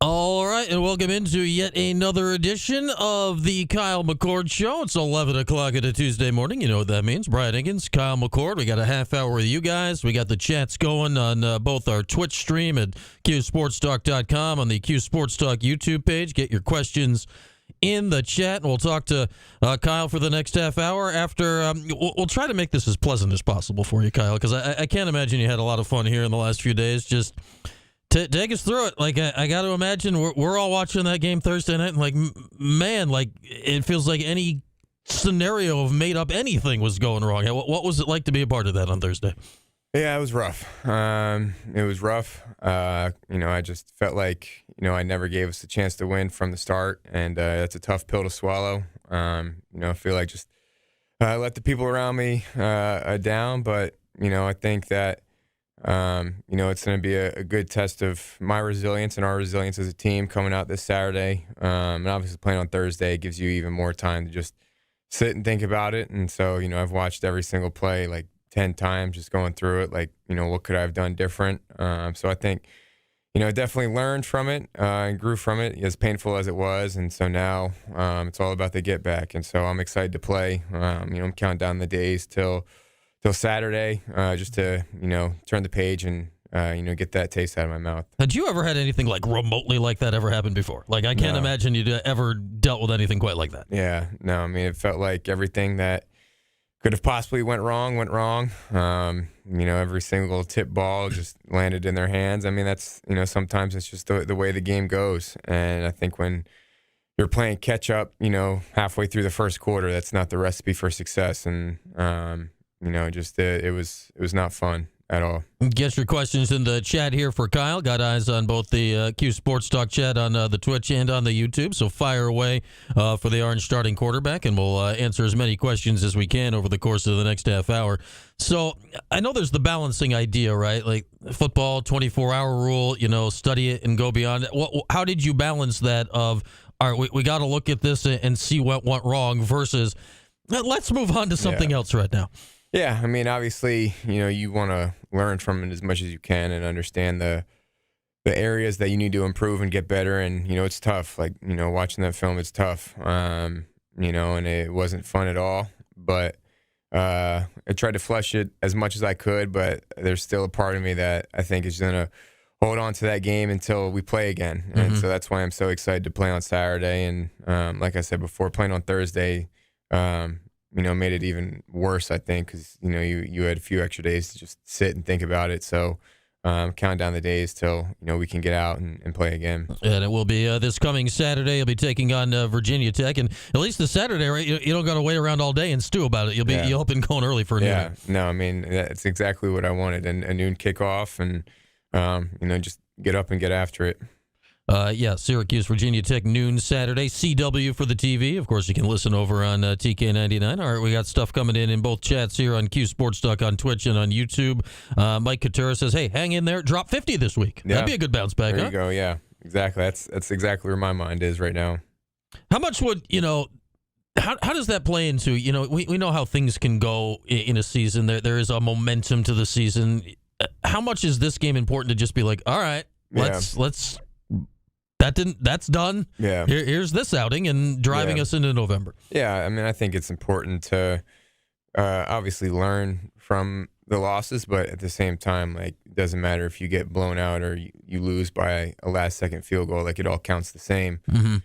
All right, and welcome into yet another edition of the Kyle McCord Show. It's 11 o'clock on a Tuesday morning. You know what that means. Brian Higgins, Kyle McCord. We got a half hour with you guys. We got the chats going on both our Twitch stream at QSportsTalk.com, on the Q Sports Talk YouTube page. Get your questions in the chat, and we'll talk to Kyle for the next half hour. After we'll try to make this as pleasant as possible for you, Kyle, because I can't imagine you had a lot of fun here in the last few days. Just take us through it. Like, I got to imagine we're all watching that game Thursday night, and like, man, like it feels like any scenario of made up anything was going wrong. What was it like to be a part of that on Thursday? Yeah, it was rough. It was rough. I just felt like, I never gave us a chance to win from the start, and that's a tough pill to swallow. I feel like just let the people around me down, but, I think that, it's going to be a good test of my resilience and our resilience as a team coming out this Saturday. And obviously playing on Thursday gives you even more time to just sit and think about it. And so, I've watched every single play like 10 times, just going through it, like, what could I have done different? So I think, I definitely learned from it and grew from it, as painful as it was. And so now it's all about the get back. And so I'm excited to play. I'm counting down the days till Saturday, just to, turn the page and, get that taste out of my mouth. Had you ever had anything like remotely like that ever happen before? Like, I can't imagine you'd ever dealt with anything quite like that. Yeah, no, I mean, it felt like everything that could have possibly went wrong. Every single tip ball just landed in their hands. I mean, that's, sometimes it's just the way the game goes. And I think when you're playing catch up, halfway through the first quarter, that's not the recipe for success. And, it was not fun at all. Get your questions in the chat here for Kyle. Got eyes on both the Q Sports Talk chat on the Twitch and on the YouTube, so fire away for the Orange starting quarterback, and we'll answer as many questions as we can over the course of the next half hour. So I know there's the balancing idea, right? Like football, 24-hour rule, study it and go beyond it. How did you balance that of, all right, we got to look at this and see what went wrong versus let's move on to something else right now? Yeah, I mean, obviously, you want to learn from it as much as you can and understand the areas that you need to improve and get better. And, it's tough. Like, watching that film, it's tough, and it wasn't fun at all. But I tried to flush it as much as I could, but there's still a part of me that I think is going to hold on to that game until we play again. Mm-hmm. And so that's why I'm so excited to play on Saturday. And like I said before, playing on Thursday, made it even worse, I think, because, you had a few extra days to just sit and think about it. So count down the days till, we can get out and play again. And it will be this coming Saturday. You'll be taking on Virginia Tech. And at least this Saturday, right, you don't got to wait around all day and stew about it. You'll hope and going early for a noon. Yeah, no, I mean, that's exactly what I wanted, a noon kickoff and, just get up and get after it. Syracuse, Virginia Tech, noon Saturday. CW for the TV. Of course, you can listen over on TK99. All right, we got stuff coming in both chats here on Q Sports Talk on Twitch and on YouTube. Mike Couture says, hey, hang in there. Drop 50 this week. Yeah. That'd be a good bounce back, There you go, yeah. Exactly. That's exactly where my mind is right now. How much would, how does that play into, we know how things can go in a season. There is a momentum to the season. How much is this game important to just be like, all right, let's that's done. Yeah. Here's this outing and driving us into November. Yeah, I mean, I think it's important to obviously learn from the losses, but at the same time, like, it doesn't matter if you get blown out or you lose by a last-second field goal. Like, it all counts the same. Mm-hmm.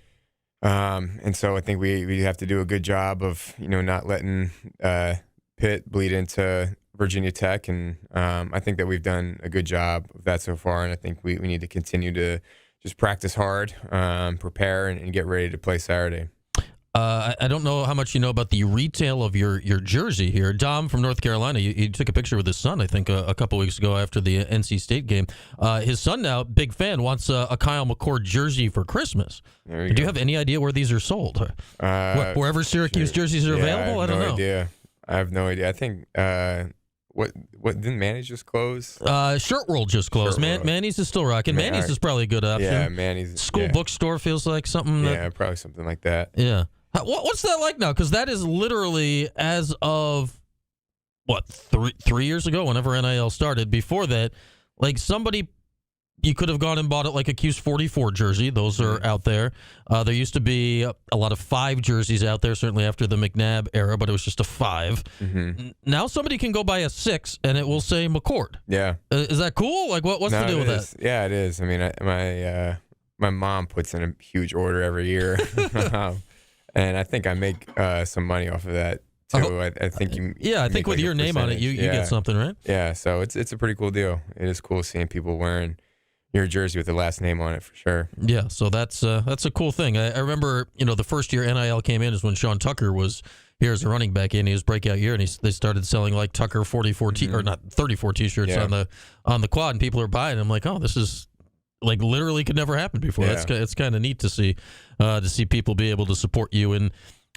And so I think we have to do a good job of, not letting Pitt bleed into Virginia Tech, and I think that we've done a good job of that so far, and I think we need to continue to just practice hard, prepare, and get ready to play Saturday. I don't know how much you know about the retail of your jersey here. Dom from North Carolina, you took a picture with his son, I think, a couple weeks ago after the NC State game. His son now, big fan, wants a Kyle McCord jersey for Christmas. Do you have any idea where these are sold? Wherever Syracuse jerseys are available? I don't know. I have no idea. I think... What didn't Manny's just close? Shirt World just closed. Manny's is still rocking. Manny's is probably a good option. Yeah, Manny's. School bookstore feels like something. Probably something like that. Yeah. What's that like now? Because that is literally as of, 3 years ago, whenever NIL started. Before that, like, somebody You could have gone and bought it like a Q's 44 jersey. Those are out there. There used to be a lot of 5 jerseys out there, certainly after the McNabb era, but it was just a 5. Now somebody can go buy a 6, and it will say McCord. Yeah. Is that cool? Like, what's the deal with that? Yeah, it is. I mean, my mom puts in a huge order every year, and I think I make some money off of that too. I think you. Yeah, I think with your name on it, you get something, right? Yeah, so it's a pretty cool deal. It is cool seeing people wearing your jersey with the last name on it for sure. Yeah, so that's a cool thing. I remember, the first year NIL came in is when Sean Tucker was here as a running back in his breakout year, and they started selling like Tucker 44 or not 34 T-shirts on the quad, and people are buying. I'm like, oh, this is like literally could never happen before. Yeah. It's kind of neat to see people be able to support you in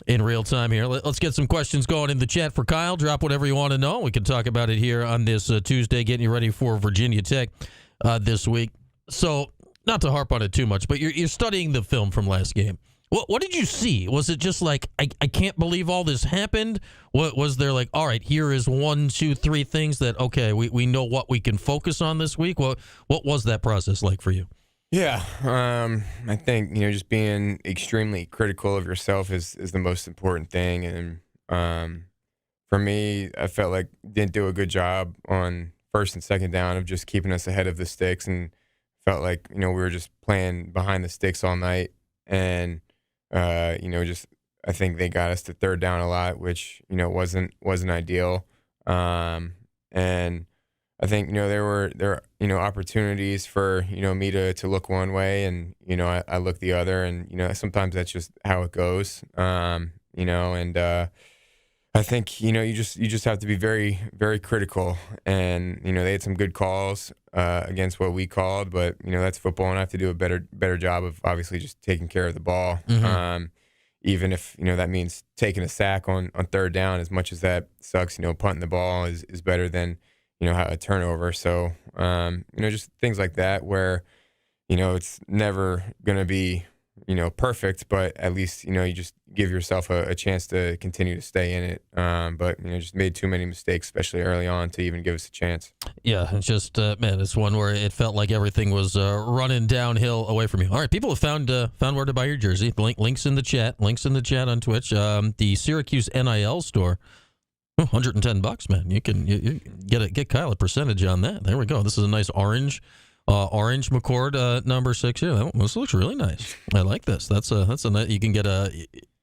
real time here. Let's get some questions going in the chat for Kyle. Drop whatever you want to know. We can talk about it here on this Tuesday, getting you ready for Virginia Tech this week. So, not to harp on it too much, but you're studying the film from last game. What did you see? Was it just like, I can't believe all this happened? What was there like, all right, here is 1, 2, 3 things that, okay, we know what we can focus on this week? What was that process like for you? Yeah, I think, just being extremely critical of yourself is the most important thing. And for me, I felt like didn't do a good job on first and second down of just keeping us ahead of the sticks, and felt like, we were just playing behind the sticks all night. And, just I think they got us to third down a lot, which, wasn't ideal. And I think, there were opportunities for, me to look one way, and, I look the other, and, sometimes that's just how it goes. And I think, you just have to be very, very critical. And, they had some good calls against what we called, but, that's football, and I have to do a better job of obviously just taking care of the ball. Even if, that means taking a sack on third down, as much as that sucks, punting the ball is better than, a turnover. So, just things like that where, it's never going to be, perfect, but at least, you just give yourself a chance to continue to stay in it. But, just made too many mistakes, especially early on, to even give us a chance. Yeah, it's just, man, it's one where it felt like everything was running downhill away from you. All right, people have found where to buy your jersey. Links in the chat on Twitch. The Syracuse NIL store. $110, man. You can get Kyle a percentage on that. There we go. This is a nice orange McCord number 6 here. This looks really nice. I like this. That's a nice. You can get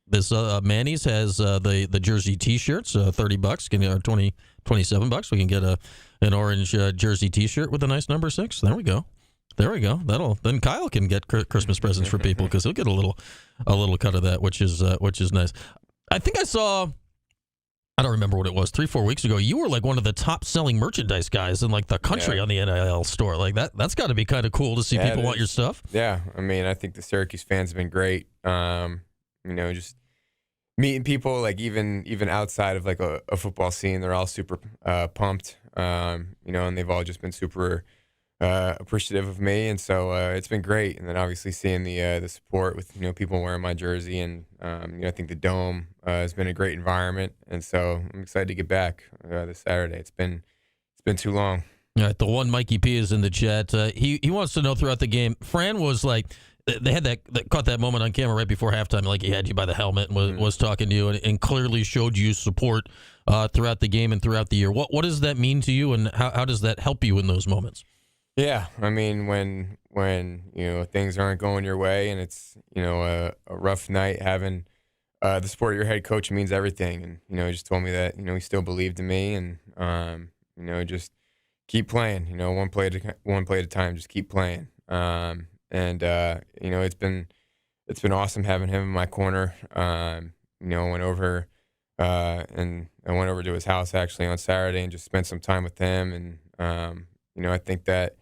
this Manny's has the jersey T-shirts, $30. Can get $27. We can get an orange jersey T-shirt with a nice number 6. There we go. Then Kyle can get Christmas presents for people because he'll get a little cut of that, which is nice. I think I saw. I don't remember what it was, 3-4 weeks ago. You were like one of the top selling merchandise guys in like the country on the NIL store. Like that's got to be kind of cool to see people want your stuff. Yeah. I mean, I think the Syracuse fans have been great. Just meeting people like even outside of like a football scene, they're all super pumped. And they've all just been super appreciative of me, and so it's been great. And then obviously seeing the support with people wearing my jersey, and I think the Dome has been a great environment, and so I'm excited to get back this Saturday. It's been too long. All right, the one Mikey P is in the chat. He wants to know throughout the game. Fran was like, they had that caught that moment on camera right before halftime, like he had you by the helmet and was talking to you, and clearly showed you support throughout the game and throughout the year. What does that mean to you, and how does that help you in those moments? Yeah, I mean, when things aren't going your way, and it's a rough night, having the support of your head coach means everything. And he just told me that he still believed in me, and just keep playing. One play at a time, just keep playing. It's been awesome having him in my corner. I went over and I went over to his house actually on Saturday and just spent some time with him, and I think that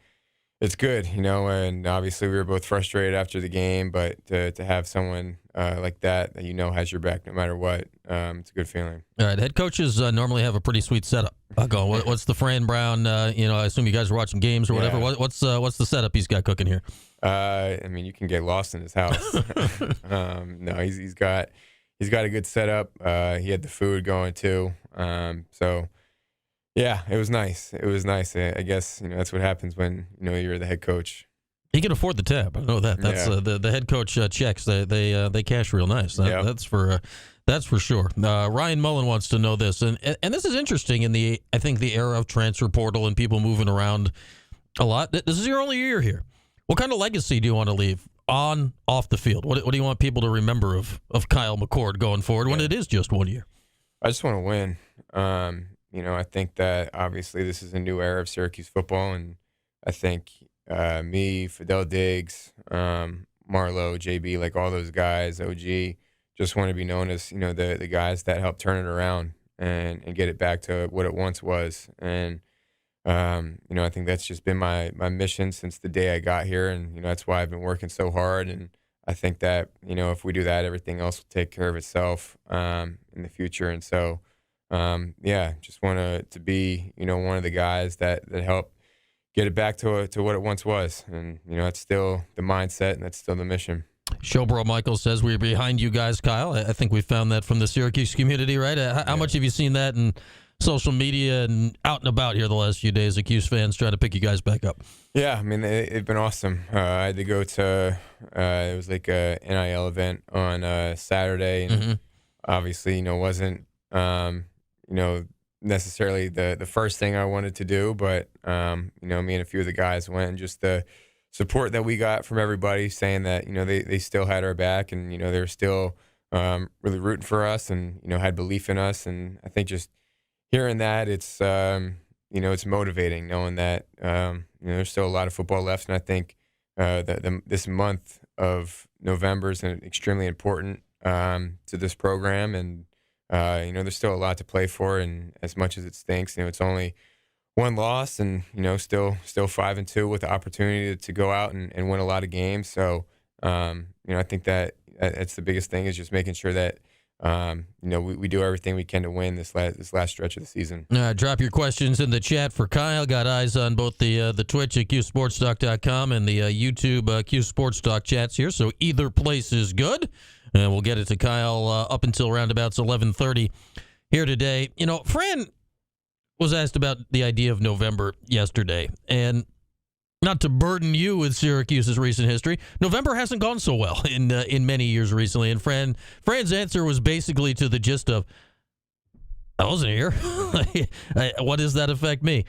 it's good, and obviously we were both frustrated after the game, but to have someone like that has your back no matter what, it's a good feeling. All right, head coaches normally have a pretty sweet setup. What's the Fran Brown? I assume you guys are watching games or whatever. Yeah. What's the setup he's got cooking here? I mean, you can get lost in his house. No, he's got a good setup. He had the food going too. So Yeah, it was nice. It was nice. I guess that's what happens when you're the head coach. He can afford the tab. I know that. That's Yeah. the head coach checks. They cash real nice. Yep. That's for sure. Ryan Mullen wants to know this, and this is interesting in I think the era of transfer portal and people moving around a lot. This is your only year here. What kind of legacy do you want to leave off the field? What do you want people to remember of Kyle McCord going forward when it is just 1 year? I just want to win. I think that obviously this is a new era of Syracuse football, and I think me, Fidel Diggs, Marlowe, JB, like all those guys, OG, just want to be known as the guys that helped turn it around and get it back to what it once was. And I think that's just been my mission since the day I got here, and that's why I've been working so hard. And I think that if we do that, everything else will take care of itself in the future. And so, just want to be one of the guys that help get it back to what it once was. And that's still the mindset, and that's still the mission. Showbro Michael says we're behind you guys, Kyle. I think we found that from the Syracuse community, right? How much have you seen that in social media and out and about here the last few days? Cuse fans trying to pick you guys back up. Yeah, I mean, they've been awesome. I had to go to it was like a NIL event on Saturday, and obviously, wasn't necessarily the first thing I wanted to do, but me and a few of the guys went, and just the support that we got from everybody saying that they still had our back, and they were still really rooting for us, and had belief in us. And I think just hearing that, it's it's motivating knowing that there's still a lot of football left. And I think this month of November is extremely important to this program, and there's still a lot to play for. And as much as it stinks, it's only one loss, and still 5-2 with the opportunity to go out and win a lot of games. So I think that that's the biggest thing, is just making sure that we do everything we can to win this last stretch of the season. Drop your questions in the chat for Kyle. Got eyes on both the Twitch at QSportsTalk.com and the YouTube Q Sports Talk chats here, so either place is good. And we'll get it to Kyle up until roundabouts 11:30 here today. Fran was asked about the idea of November yesterday, and not to burden you with Syracuse's recent history, November hasn't gone so well in many years recently. And Fran's answer was basically to the gist of, I wasn't here. What does that affect me?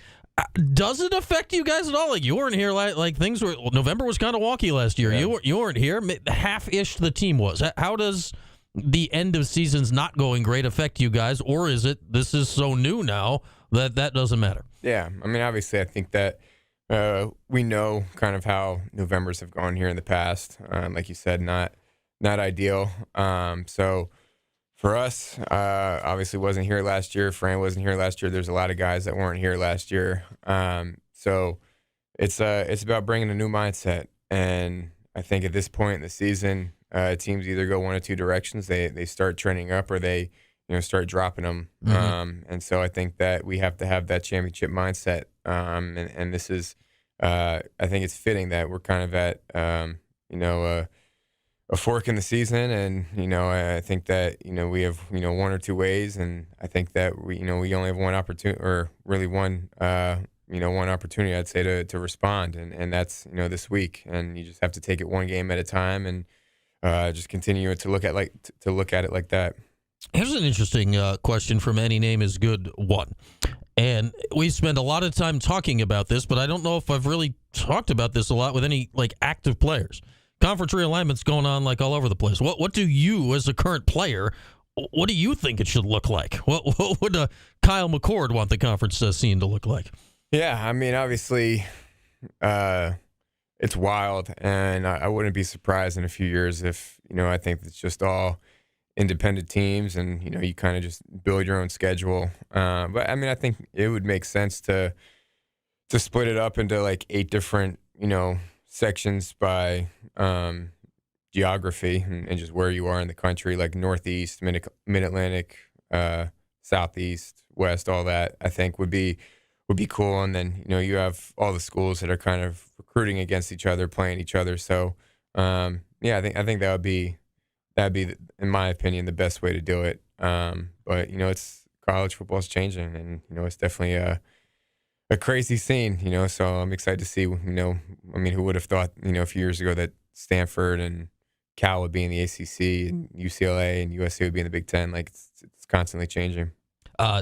Does it affect you guys at all? Like, you weren't here. Like things were. November was kind of wonky last year. Yeah. You weren't here. Half-ish the team was. How does the end of seasons not going great affect you guys, or is it this is so new now that doesn't matter? Yeah, I mean, obviously, I think that we know kind of how Novembers have gone here in the past. Like you said, not ideal. So for us, obviously wasn't here last year. Fran wasn't here last year. There's a lot of guys that weren't here last year. So it's about bringing a new mindset. And I think at this point in the season, teams either go one of two directions. They start trending up, or they start dropping them. And so I think that we have to have that championship mindset. And this is, I think it's fitting that we're kind of at, a fork in the season. And, I think that, we have, one or two ways. And I think that we only have one opportunity, or really one opportunity, I'd say, to respond. And that's, this week. And you just have to take it one game at a time, and just continue to look at it like that. Here's an interesting question from Any Name Is Good One. And we spend a lot of time talking about this, but I don't know if I've really talked about this a lot with any active players. Conference realignment's going on all over the place. What do you, as a current player, what do you think it should look like? What would Kyle McCord want the conference scene to look like? Yeah, I mean, obviously, it's wild, and I wouldn't be surprised in a few years if, I think it's just all independent teams, and you kind of just build your own schedule. But I mean, I think it would make sense to split it up into 8 different sections by geography and just where you are in the country, like Northeast, Mid-Atlantic, Southeast, West, all that. I think would be cool. And then you have all the schools that are kind of recruiting against each other, playing each other. So I think that'd be, in my opinion, the best way to do it. But it's college football is changing, and it's definitely a crazy scene. So I'm excited to see. I mean, who would have thought a few years ago that Stanford and Cal would be in the ACC and UCLA and USC would be in the Big Ten? Like it's constantly changing.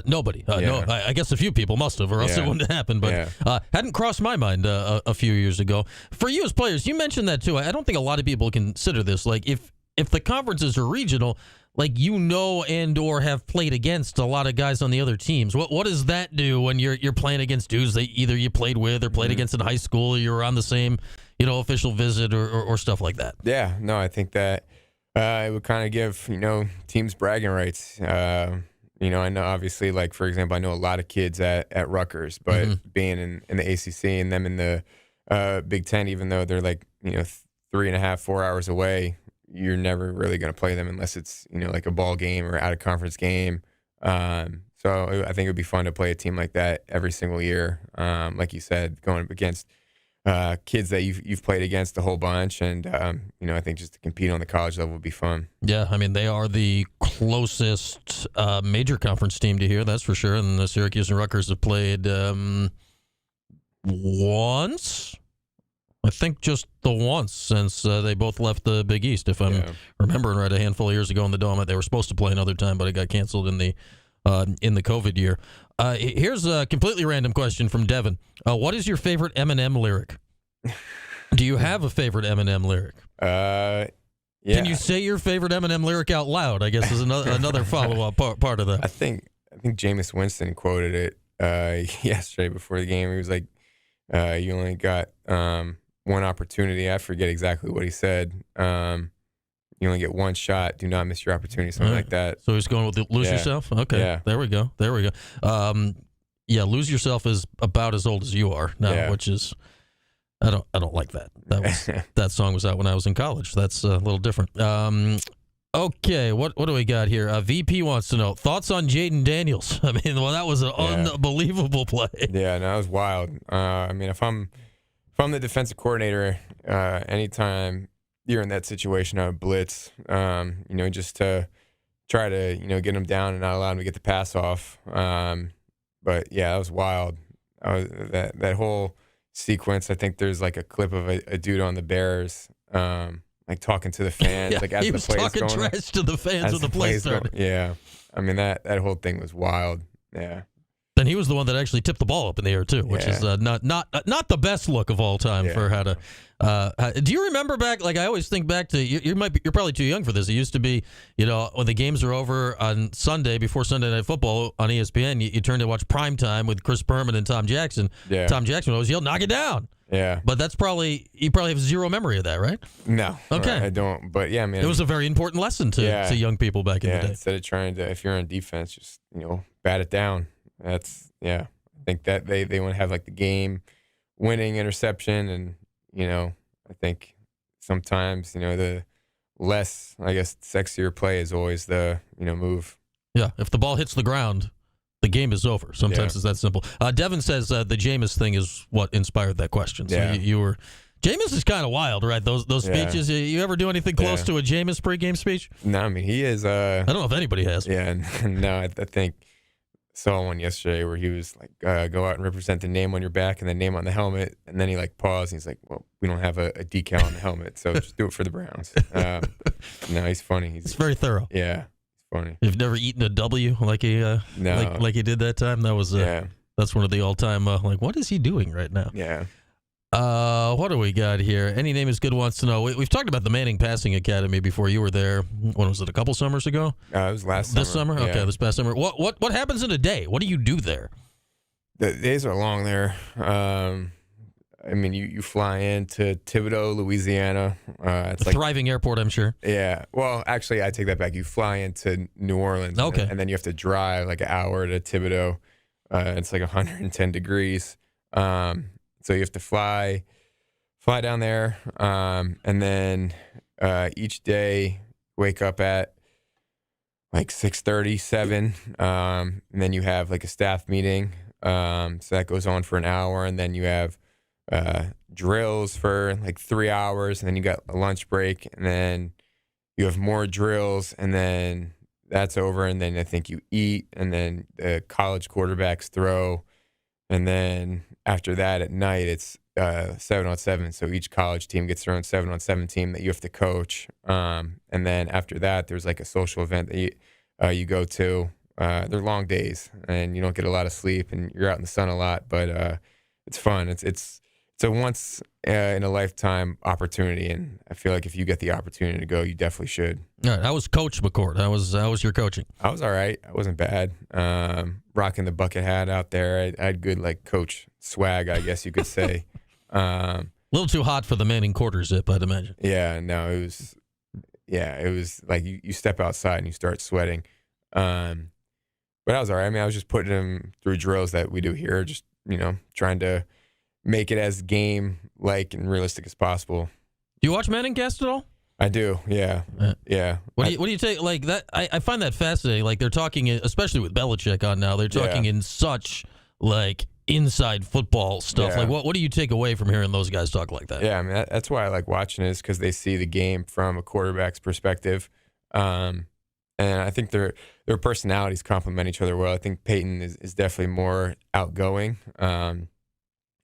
Nobody. No, I guess a few people must have, or else it wouldn't happen. But hadn't crossed my mind a few years ago. For you as players, you mentioned that too. I don't think a lot of people consider this. Like if the conferences are regional, like and or have played against a lot of guys on the other teams. What does that do when you're playing against dudes that either you played with or played against in high school, or you were on the same official visit or stuff like that? Yeah, no, I think that it would kind of give teams bragging rights. I know, obviously, like, for example, I know a lot of kids at Rutgers, but being in the ACC and them in the Big Ten, even though they're like, 3.5, 4 hours away, you're never really going to play them unless it's, like a ball game or out of conference game. So I think it would be fun to play a team like that every single year. Like you said, going up against kids that you've played against a whole bunch, and I think just to compete on the college level would be fun. Yeah, I mean, they are the closest major conference team to here, that's for sure. And the Syracuse and Rutgers have played once. I think just the once since they both left the Big East, if I'm remembering right, a handful of years ago in the Dome. They were supposed to play another time, but it got canceled in the COVID year. Here's a completely random question from Devin. What is your favorite Eminem lyric? Do you have a favorite Eminem lyric? Yeah. Can you say your favorite Eminem lyric out loud? I guess is another follow-up part of that. I think Jameis Winston quoted it yesterday before the game. He was like, "You only got one opportunity." I forget exactly what he said. You only get one shot. Do not miss your opportunity. Something like that. So he's going with lose yourself. Okay. Yeah. There we go. Lose yourself is about as old as you are now, which is I don't like that. That song was out when I was in college. That's a little different. Okay, what do we got here? VP wants to know thoughts on Jaden Daniels. I mean, well, that was an unbelievable play. Yeah, no, that was wild. I mean, if I'm the defensive coordinator, anytime you're in that situation, I would blitz, just to try to, get him down and not allow him to get the pass off. But yeah, that was wild. That whole sequence. I think there's like a clip of a dude on the Bears, like talking to the fans, like as he the was plays talking going trash to the fans when the play started. Yeah, I mean that whole thing was wild. Yeah. And he was the one that actually tipped the ball up in the air too, which is not the best look of all time for how to. Do you remember back? Like I always think back to you're probably too young for this. It used to be when the games are over on Sunday before Sunday Night Football on ESPN, you turn to watch Prime Time with Chris Berman and Tom Jackson. Yeah. Tom Jackson would always yell, "Knock it down!" Yeah. But you probably have zero memory of that, right? No. Okay. I don't. But yeah, man, it was a very important lesson to young people back in the day. Instead of trying to, if you're on defense, just bat it down. I think that they want to have like the game winning interception, and I think sometimes the less, I guess, sexier play is always the move. Yeah, if the ball hits the ground, the game is over. Sometimes it's that simple. Devin says the Jameis thing is what inspired that question. So you were. Jameis is kind of wild, right? Those speeches. You ever do anything close to a Jameis pregame speech? No, I mean he is. I don't know if anybody has. Yeah, no, I think. Saw one yesterday where he was like, go out and represent the name on your back and the name on the helmet. And then he like paused and he's like, well, we don't have a decal on the helmet, so just do it for the Browns. No, he's funny. He's very thorough. Yeah, he's funny. You've never eaten a W like he like he did that time? That was that's one of the all-time like, what is he doing right now? Yeah. What do we got here? Any Name is Good wants to know. We've talked about the Manning Passing Academy before. You were there. When was it? A couple summers ago? It was last summer. This summer? Yeah. Okay, this past summer. What happens in a day? What do you do there? The days are long there. I mean, you fly into Thibodaux, Louisiana. It's a thriving airport, I'm sure. Yeah. Well, actually, I take that back. You fly into New Orleans. Okay. And then you have to drive like an hour to Thibodaux. It's like 110 degrees. So you have to fly down there, and then each day wake up at like 6:30, 7, and then you have like a staff meeting. So that goes on for an hour, and then you have drills for like 3 hours, and then you got a lunch break, and then you have more drills, and then that's over, and then I think you eat, and then the college quarterbacks throw, and then after that at night it's 7-on-7. So each college team gets their own 7-on-7 team that you have to coach. And then after that, there's like a social event that you go to. They're long days, and you don't get a lot of sleep, and you're out in the sun a lot. But it's fun. It's a once in a lifetime opportunity, and I feel like if you get the opportunity to go, you definitely should. All right, how was Coach McCord? How was your coaching? I was all right. I wasn't bad. Rocking the bucket hat out there. I had good like coach swag, I guess you could say. A little too hot for the Manning quarter zip, I'd imagine. Yeah, no, it was like you step outside and you start sweating. But I was all right. I mean, I was just putting him through drills that we do here, just, trying to make it as game-like and realistic as possible. Do you watch Manning cast at all? I do, yeah. Yeah. What do you take, like, that? I find that fascinating. Like, they're talking, especially with Belichick on now, they're talking in such, like, inside football stuff. Yeah. Like, what do you take away from hearing those guys talk like that? Yeah, I mean, that's why I like watching it, is because they see the game from a quarterback's perspective. And I think their personalities complement each other well. I think Peyton is definitely more outgoing,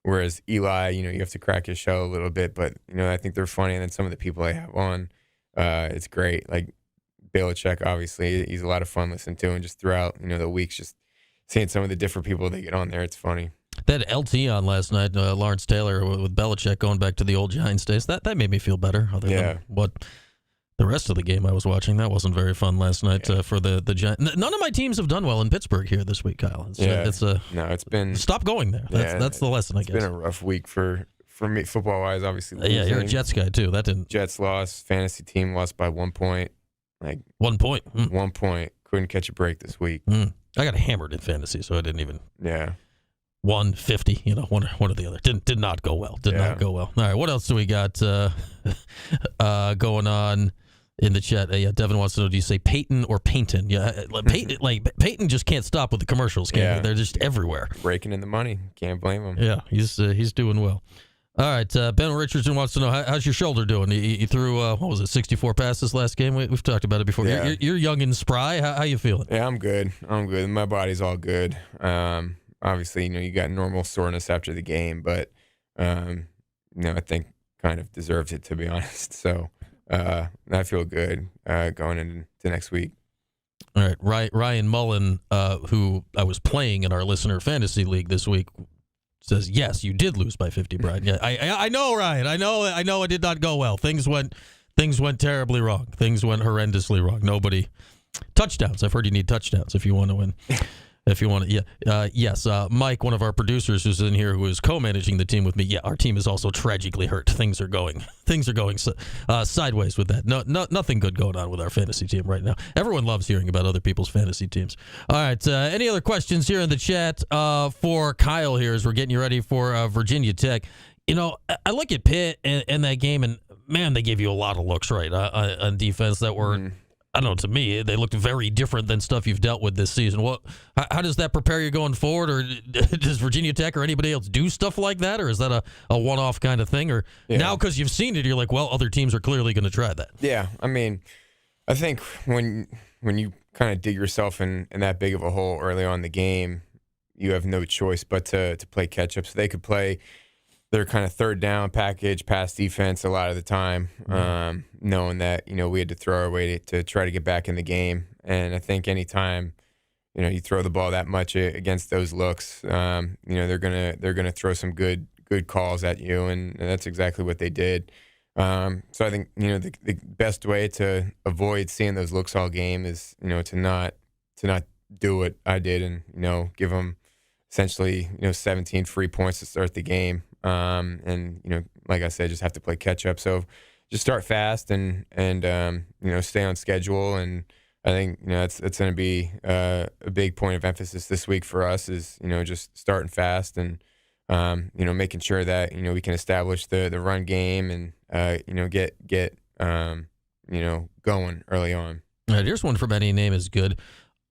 whereas Eli, you have to crack his shell a little bit. But, I think they're funny. And then some of the people I have on, it's great. Like Belichick, obviously, he's a lot of fun listening to. And just throughout, the weeks, just seeing some of the different people they get on there, it's funny. That LT on last night, Lawrence Taylor with Belichick going back to the old Giants days, that made me feel better. Other than what the rest of the game I was watching, that wasn't very fun last night for the Giants. None of my teams have done well in Pittsburgh here this week, Kyle. It's been stop going there. That's the lesson, I guess. It's been a rough week for me football wise. Obviously, yeah, you're a Jets guy too. That didn't. Jets lost. Fantasy team lost by 1 point. Like 1 point. 1 point. Couldn't catch a break this week. I got hammered in fantasy, so I didn't even. Yeah. 150, one or the other. Did not go well. Did not go well. All right, what else do we got going on in the chat? Devin wants to know, do you say Peyton or Peyton? Yeah, Peyton just can't stop with the commercials. They're just everywhere. Raking in the money. Can't blame him. Yeah, he's doing well. All right, Ben Richardson wants to know, how's your shoulder doing? You threw, 64 passes last game? We've talked about it before. Yeah. You're young and spry. How you feeling? Yeah, I'm good. My body's all good. Obviously, you got normal soreness after the game, but, I think kind of deserved it, to be honest. So I feel good going into next week. All right, Ryan Mullen, who I was playing in our listener fantasy league this week, says, yes, you did lose by 50, Brian. Yeah, I know, Ryan. I know it did not go well. Things went terribly wrong. Things went horrendously wrong. Touchdowns. I've heard you need touchdowns if you want to win. If you want to, yes. Mike, one of our producers who's in here, who is co-managing the team with me. Yeah, our team is also tragically hurt. Things are going sideways with that. No, nothing good going on with our fantasy team right now. Everyone loves hearing about other people's fantasy teams. All right, any other questions here in the chat for Kyle here as we're getting you ready for Virginia Tech? I look at Pitt and that game, and man, they gave you a lot of looks right on defense that were. I don't know, to me, they looked very different than stuff you've dealt with this season. How does that prepare you going forward? Or does Virginia Tech or anybody else do stuff like that? Or is that a one-off kind of thing? Or now because you've seen it, you're like, well, other teams are clearly going to try that. Yeah, I mean, I think when you kind of dig yourself in that big of a hole early on in the game, you have no choice but to play catch-up. So they could play their kind of third down package, pass defense a lot of the time, knowing that, we had to throw our way to try to get back in the game. And I think anytime, you throw the ball that much against those looks, they're gonna throw some good calls at you, and that's exactly what they did. So I think, the best way to avoid seeing those looks all game is, to not do what I did and, give them essentially, 17 free points to start the game. And like I said, just have to play catch up. So just start fast and stay on schedule. And I think that's going to be a big point of emphasis this week for us is just starting fast and making sure that we can establish the run game and get going early on. All right, here's one from Any Name is Good.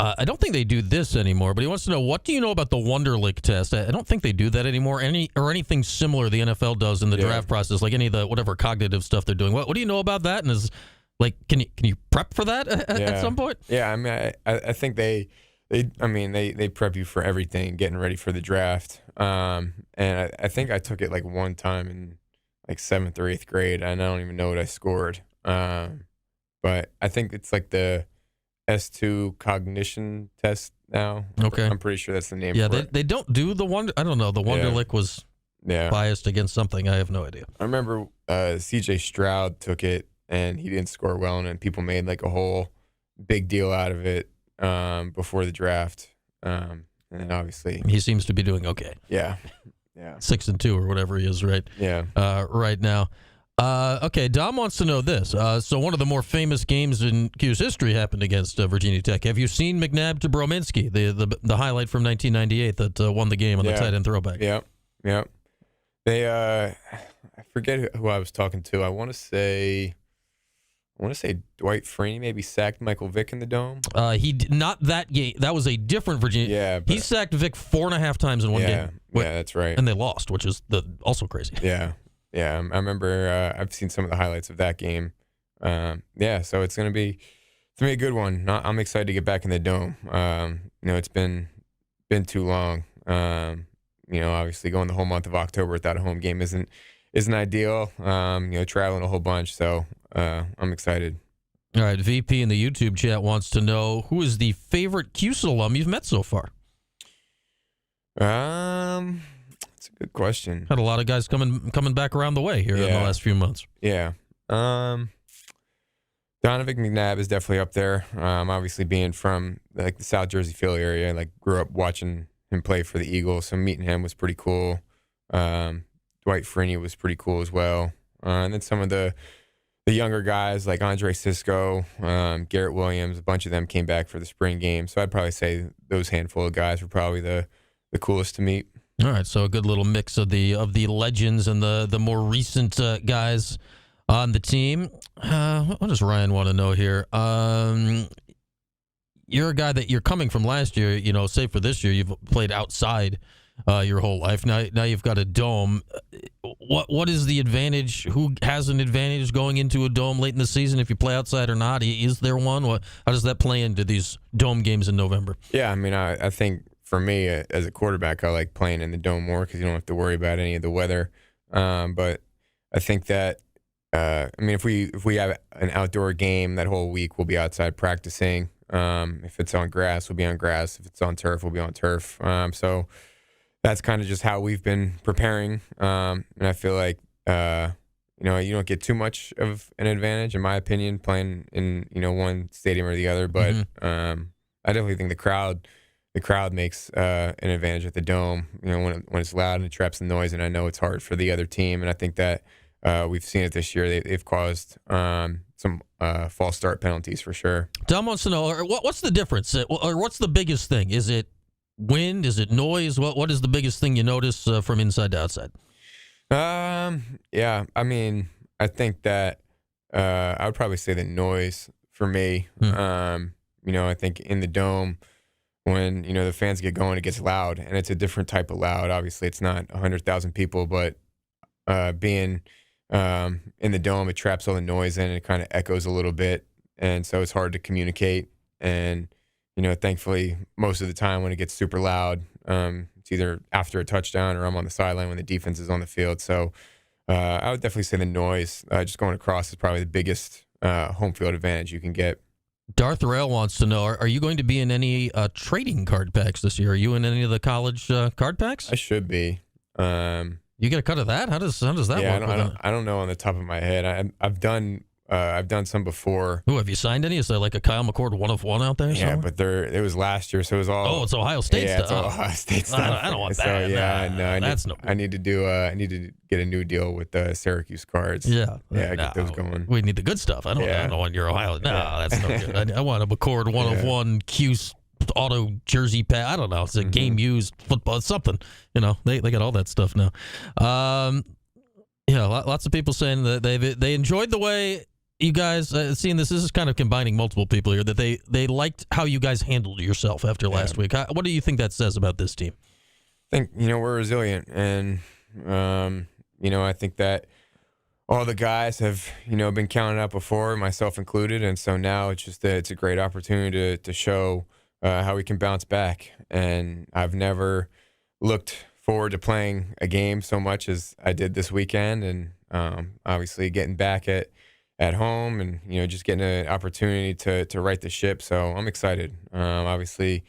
I don't think they do this anymore, but he wants to know, what do you know about the Wonderlick Test? I don't think they do that anymore. Anything similar the NFL does in the draft process, like any of the whatever cognitive stuff they're doing. What do you know about that? And Like, can you prep for that at some point? Yeah, I mean, I think they prep you for everything, getting ready for the draft. And I think I took it like one time in like 7th or 8th grade, and I don't even know what I scored. But I think it's like the S2 cognition test now. Okay. I'm pretty sure that's the name. Yeah, for it. they don't do the Wonder. I don't know. The Wonderlick was biased against something. I have no idea. I remember C.J. Stroud took it, and he didn't score well, and people made like a whole big deal out of it before the draft. And then obviously he seems to be doing okay. Yeah. 6-2 or whatever he is, right? Yeah. Right now. Okay, Dom wants to know this. So one of the more famous games in Q's history happened against Virginia Tech. Have you seen McNabb to Brominski, the highlight from 1998 that won the game on the tight end throwback? Yeah. They I forget who I was talking to. I want to say Dwight Freeney maybe sacked Michael Vick in the Dome. He did not that game. That was a different Virginia. Yeah, he sacked Vick 4.5 times in one game. Yeah, that's right. And they lost, which is also crazy. Yeah. I remember. I've seen some of the highlights of that game. So it's gonna be a good one. I'm excited to get back in the Dome. It's been too long. Obviously going the whole month of October without a home game isn't ideal. Traveling a whole bunch, so I'm excited. All right, VP in the YouTube chat wants to know who is the favorite CUSE alum you've met so far. That's a good question. Had a lot of guys coming back around the way here in the last few months. Yeah. Donovan McNabb is definitely up there. Obviously being from like the South Jersey Philly area, like grew up watching him play for the Eagles, so meeting him was pretty cool. Dwight Freeney was pretty cool as well. And then some of the younger guys like Andre Sisco, Garrett Williams, a bunch of them came back for the spring game. So I'd probably say those handful of guys were probably the coolest to meet. All right, so a good little mix of the legends and the more recent guys on the team. What does Ryan want to know here? You're a guy that you're coming from last year, save for this year, you've played outside your whole life. Now you've got a dome. What is the advantage? Who has an advantage going into a dome late in the season if you play outside or not? Is there one? How does that play into these dome games in November? Yeah, I mean, I think for me as a quarterback, I like playing in the dome more because you don't have to worry about any of the weather. But I think that if we have an outdoor game that whole week, we'll be outside practicing. If it's on grass, we'll be on grass. If it's on turf, we'll be on turf. So that's kind of just how we've been preparing. And I feel like, you don't get too much of an advantage, in my opinion, playing in, one stadium or the other. But I definitely think the crowd makes an advantage at the dome, when it's loud and it traps the noise. And I know it's hard for the other team. And I think that we've seen it this year. They've caused some false start penalties for sure. Tom wants to know, what's the difference? Or what's the biggest thing? Is it wind? Is it noise? What is the biggest thing you notice from inside to outside? Yeah, I mean, I think that I would probably say the noise for me. I think in the dome, when, the fans get going, it gets loud, and it's a different type of loud. Obviously, it's not 100,000 people, but being in the dome, it traps all the noise in, and it kind of echoes a little bit, and so it's hard to communicate. And thankfully, most of the time when it gets super loud, it's either after a touchdown or I'm on the sideline when the defense is on the field. So I would definitely say the noise, just going across, is probably the biggest home field advantage you can get. Darth Rail wants to know, are you going to be in any trading card packs this year? Are you in any of the college card packs? I should be. You get a cut of that? How does that work? I don't know on the top of my head. I've done some before. Ooh, have you signed any? Is there like a Kyle McCord 1-of-1 out there? Yeah, but it was last year, so it was all. Oh, it's Ohio State stuff. It's all Ohio State stuff. I don't want that. So yeah, no. I need to get a new deal with the Syracuse cards. Yeah, get those going. We need the good stuff. I don't want your Ohio. No, that's no good. I want a McCord 1-of-1 Cuse auto jersey pack. I don't know. It's a game used football. It's something. They got all that stuff now. Lots of people saying that they enjoyed the way you guys seeing this. This is kind of combining multiple people here. That they liked how you guys handled yourself after last week. What do you think that says about this team? I think we're resilient, and I think that all the guys have, been counted out before, myself included. And so now it's a great opportunity to show how we can bounce back. And I've never looked forward to playing a game so much as I did this weekend. And obviously getting back at home and, just getting an opportunity to right the ship. So I'm excited. Obviously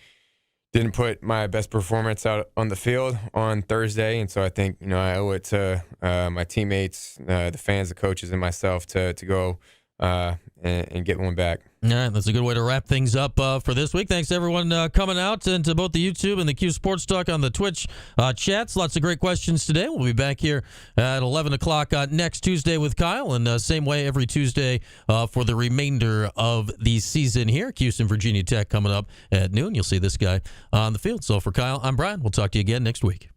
didn't put my best performance out on the field on Thursday. And so I think, I owe it to my teammates, the fans, the coaches, and myself to go and get one back. All right, that's a good way to wrap things up for this week. Thanks to everyone coming out and to both the YouTube and the Q Sports Talk on the Twitch chats. Lots of great questions today. We'll be back here at 11 o'clock next Tuesday with Kyle, and same way every Tuesday for the remainder of the season here. Houston, Virginia Tech coming up at noon. You'll see this guy on the field. So for Kyle, I'm Brian. We'll talk to you again next week.